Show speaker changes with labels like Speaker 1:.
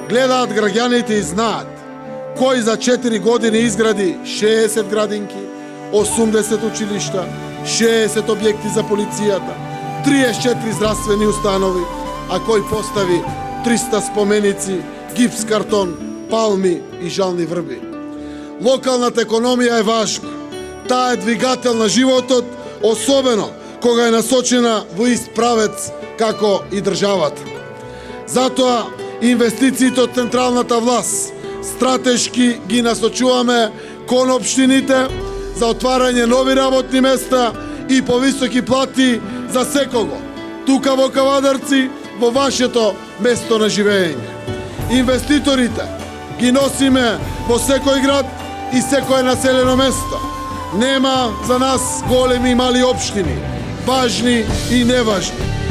Speaker 1: гледаат граѓаните и знаат кој за 4 години изгради 60 градинки, 80 училишта, 60 објекти за полицијата, 34 здравствени установи, а кој постави 300 споменици, гипс картон, палми и жални врби. Локалната економија е важна. Таа е двигател на животот, особено кога е насочена во ист правец како и државата. Затоа инвестициите од централната власт стратешки ги насочуваме кон општините за отварање нови работни места и повисоки плати за секого, тука во Кавадарци, во вашето место на живење. Инвеститорите ги носиме во секој град и секое населено место. Нема за нас големи и мали општини, важни и неважни.